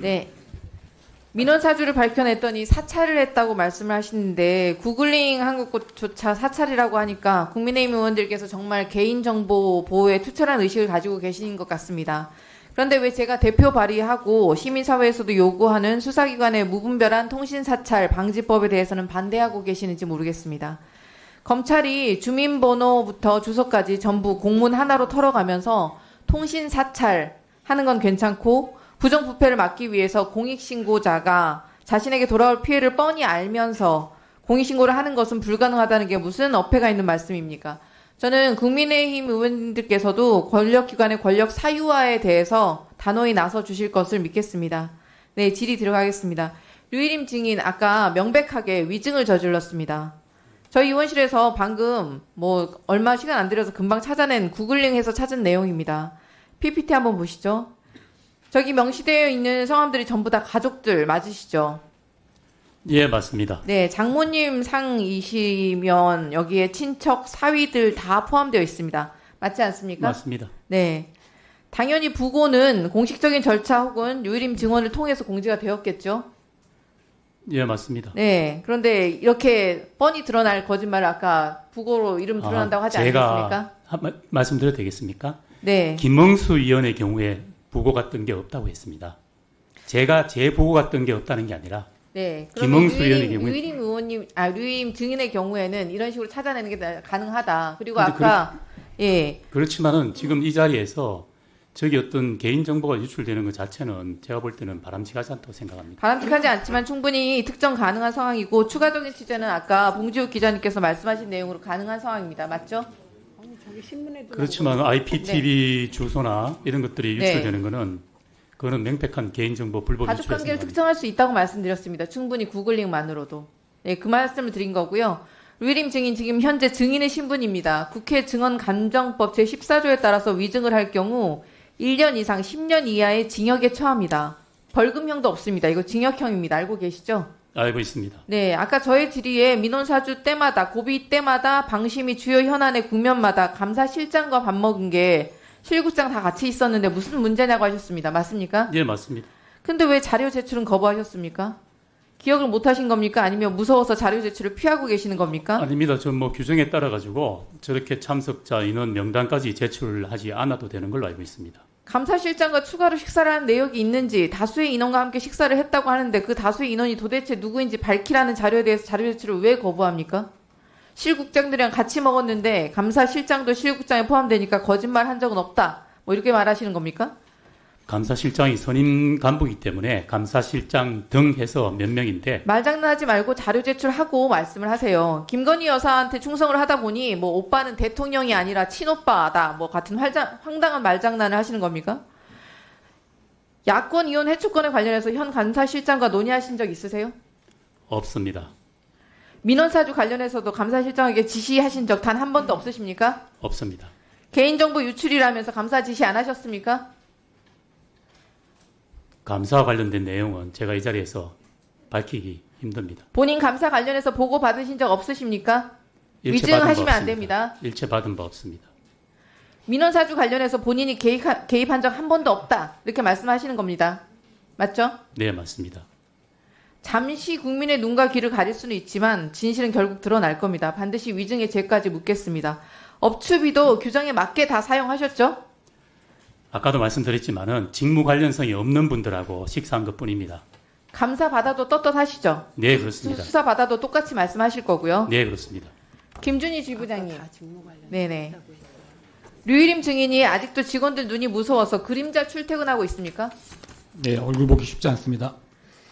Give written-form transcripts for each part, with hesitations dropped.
네. 민원 사주를 밝혀냈더니 사찰을 했다고 말씀을 하시는데 구글링 한 것조차 사찰이라고 하니까 국민의힘 의원들께서 정말 개인정보 보호에 투철한 의식을 가지고 계신 것 같습니다. 그런데 왜 제가 대표 발의하고 시민사회에서도 요구하는 수사기관의 무분별한 통신사찰 방지법에 대해서는 반대하고 계시는지 모르겠습니다. 검찰이 주민번호부터 주소까지 전부 공문 하나로 털어가면서 통신사찰 하는 건 괜찮고 부정부패를 막기 위해서 공익신고자가 자신에게 돌아올 피해를 뻔히 알면서 공익신고를 하는 것은 불가능하다는 게 무슨 어폐가 있는 말씀입니까? 저는 국민의힘 의원님들께서도 권력기관의 권력 사유화에 대해서 단호히 나서 주실 것을 믿겠습니다. 네, 질의 들어가겠습니다. 류일임 증인 아까 명백하게 위증을 저질렀습니다. 저희 의원실에서 방금 얼마 시간 안 들여서 금방 찾아낸 구글링해서 찾은 내용입니다. PPT 한번 보시죠. 저기 명시되어 있는 성함들이 전부 다 가족들 맞으시죠? 예, 맞습니다. 네, 장모님 상이시면 여기에 친척, 사위들 다 포함되어 있습니다. 맞지 않습니까? 맞습니다. 네. 당연히 부고는 공식적인 절차 혹은 유일임 증언을 통해서 공지가 되었겠죠? 예, 맞습니다. 네. 그런데 이렇게 뻔히 드러날 거짓말을 아까 부고로 이름 드러난다고 하지 않았습니까? 제가 말씀드려도 되겠습니까? 네. 김응수 위원의 경우에 부고가 뜬 게 없다고 했습니다. 제가 제 부고가 뜬 게 없다는 게 아니라 네. 김응수 의원의 경우에 류일임 증인의 경우에는 이런 식으로 찾아내는 게 가능하다. 그리고 아까 예. 그렇지만은 지금 이 자리에서 저기 어떤 개인 정보가 유출되는 것 자체는 제가 볼 때는 바람직하지 않다고 생각합니다. 바람직하지 않지만 충분히 특정 가능한 상황이고 추가적인 취재는 아까 봉지욱 기자님께서 말씀하신 내용으로 가능한 상황입니다. 맞죠? 그렇지만 IPTV 주소나 이런 것들이 네. 유출되는 거는 그거는 명백한 개인정보 불법 가족 유출에 관계를 해당합니다. 특정할 수 있다고 말씀드렸습니다. 충분히 구글링만으로도. 네, 그 말씀을 드린 거고요. 류일임 증인 지금 현재 증인의 신분입니다. 국회 증언감정법 제14조에 따라서 위증을 할 경우 1년 이상 10년 이하의 징역에 처합니다. 벌금형도 없습니다. 이거 징역형입니다. 알고 계시죠? 알고 있습니다. 네, 아까 저의 질의에 민원사주 때마다 고비 때마다 방심이 주요 현안의 국면마다 감사실장과 밥 먹은 게 실국장 다 같이 있었는데 무슨 문제냐고 하셨습니다. 맞습니까? 예, 맞습니다. 근데 왜 자료 제출은 거부하셨습니까? 기억을 못 하신 겁니까? 아니면 무서워서 자료 제출을 피하고 계시는 겁니까? 아닙니다. 전 규정에 따라 가지고 저렇게 참석자 인원 명단까지 제출하지 않아도 되는 걸로 알고 있습니다. 감사실장과 추가로 식사를 한 내역이 있는지 다수의 인원과 함께 식사를 했다고 하는데 그 다수의 인원이 도대체 누구인지 밝히라는 자료에 대해서 자료 제출을 왜 거부합니까? 실국장들이랑 같이 먹었는데 감사실장도 실국장에 포함되니까 거짓말 한 적은 없다. 이렇게 말하시는 겁니까? 감사실장이 선임 간부이기 때문에 감사실장 등 해서 몇 명인데 말장난하지 말고 자료 제출하고 말씀을 하세요. 김건희 여사한테 충성을 하다 보니 오빠는 대통령이 아니라 친오빠다 같은 황당한 말장난을 하시는 겁니까? 야권 이혼 해초건에 관련해서 현 감사실장과 논의하신 적 있으세요? 없습니다. 민원사주 관련해서도 감사실장에게 지시하신 적 단 한 번도 없으십니까? 없습니다. 개인정보 유출이라면서 감사 지시 안 하셨습니까? 감사와 관련된 내용은 제가 이 자리에서 밝히기 힘듭니다. 본인 감사 관련해서 보고 받으신 적 없으십니까? 일체 받은 바 위증하시면 안 없습니다. 됩니다. 일체 받은 바 없습니다. 민원사주 관련해서 본인이 개입한 적 한 번도 없다. 이렇게 말씀하시는 겁니다. 맞죠? 네, 맞습니다. 잠시 국민의 눈과 귀를 가릴 수는 있지만 진실은 결국 드러날 겁니다. 반드시 위증의 죄까지 묻겠습니다. 업추비도 규정에 맞게 다 사용하셨죠? 아까도 말씀드렸지만은 직무 관련성이 없는 분들하고 식사한 것뿐입니다. 감사 받아도 떳떳하시죠? 네, 그렇습니다. 수사 받아도 똑같이 말씀하실 거고요. 네, 그렇습니다. 김준희 지부장님. 네네. 류일임 증인이 아직도 직원들 눈이 무서워서 그림자 출퇴근하고 있습니까? 네, 얼굴 보기 쉽지 않습니다.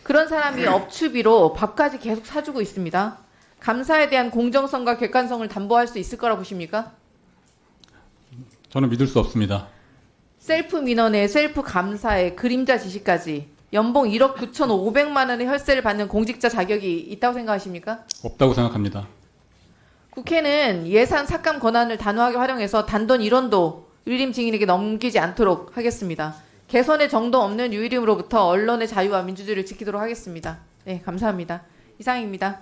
그런 사람이 업추비로 밥까지 계속 사주고 있습니다. 감사에 대한 공정성과 객관성을 담보할 수 있을 거라 보십니까? 저는 믿을 수 없습니다. 셀프 민원에 셀프 감사에 그림자 지시까지 연봉 1억 9,500만 원의 혈세를 받는 공직자 자격이 있다고 생각하십니까? 없다고 생각합니다. 국회는 예산 삭감 권한을 단호하게 활용해서 단돈 1원도 유일임 증인에게 넘기지 않도록 하겠습니다. 개선의 정도 없는 유일임으로부터 언론의 자유와 민주주의를 지키도록 하겠습니다. 네, 감사합니다. 이상입니다.